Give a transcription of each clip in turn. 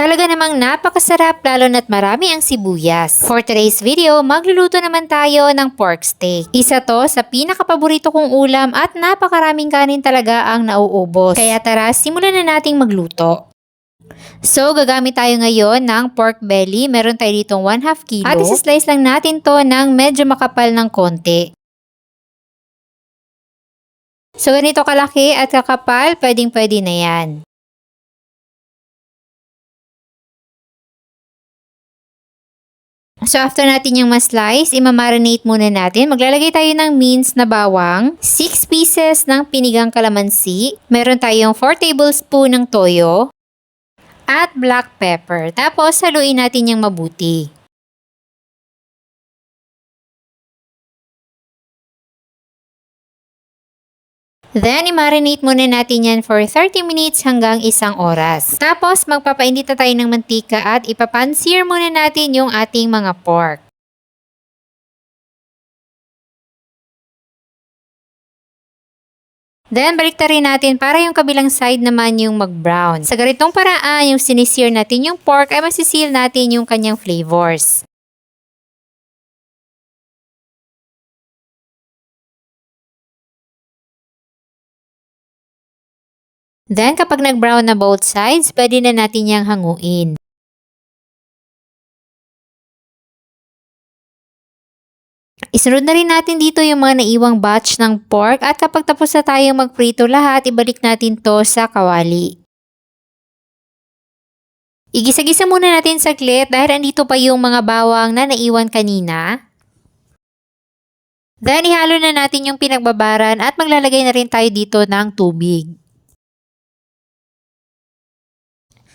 Talaga namang napakasarap lalo na't marami ang sibuyas. For today's video, magluluto naman tayo ng pork steak. Isa to sa pinakapaborito kong ulam at napakaraming kanin talaga ang nauubos. Kaya tara, simulan na nating magluto. So, gagamit tayo ngayon ng pork belly. Meron tayo ditong 1/2 kilo. At isa-slice lang natin to ng medyo makapal ng konti. So, ganito kalaki at kakapal, pwedeng-pwede na yan. So, after natin yung ma-slice, imamarinate muna natin. Maglalagay tayo ng minced na bawang, 6 pieces ng pinigang kalamansi, meron tayong 4 tablespoon ng toyo, at black pepper. Tapos, haluin natin yung mabuti. Then, i-marinate muna natin yan for 30 minutes hanggang 1 oras. Tapos, magpapainit na tayo ng mantika at ipapansear muna natin yung ating mga pork. Then, baliktarin natin para yung kabilang side naman yung mag-brown. Sa ganitong paraan, yung sinisir natin yung pork ay masisil natin yung kanyang flavors. Then, kapag nag-brown na both sides, pwede na natin yang hanguin. Isunod na rin natin dito yung mga naiwang batch ng pork at kapag tapos na tayong magprito lahat, ibalik natin to sa kawali. Igisa-gisa muna natin saglit dahil andito pa yung mga bawang na naiwan kanina. Then, ihalo na natin yung pinagbabaran at maglalagay na rin tayo dito ng tubig.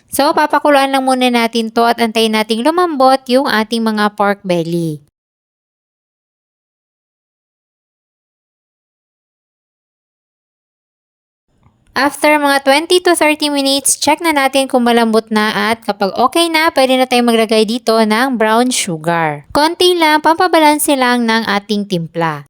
So, papakuluan lang muna natin to at antayin nating lumambot yung ating mga pork belly. After mga 20 to 30 minutes, check na natin kung malambot na at kapag okay na, pwede na tayong maglagay dito ng brown sugar. Konti lang, pampabalanse lang ng ating timpla.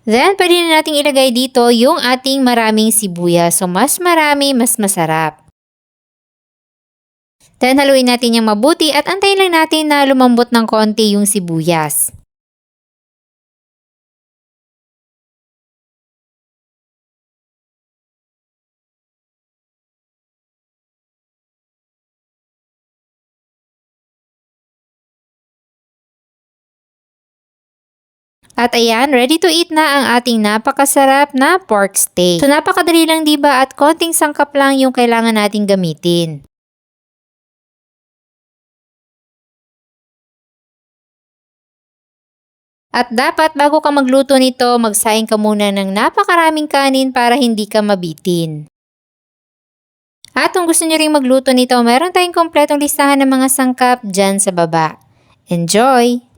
Then, pwede na nating ilagay dito yung ating maraming sibuyas. So, mas marami, mas masarap. Then, haluin natin yung mabuti at antayin lang natin na lumambot ng konti yung sibuyas. At ayan, ready to eat na ang ating napakasarap na pork steak. So napakadali lang diba at konting sangkap lang yung kailangan nating gamitin. At dapat bago ka magluto nito, magsaing ka muna ng napakaraming kanin para hindi ka mabitin. At kung gusto nyo rin magluto nito, meron tayong kompletong listahan ng mga sangkap dyan sa baba. Enjoy!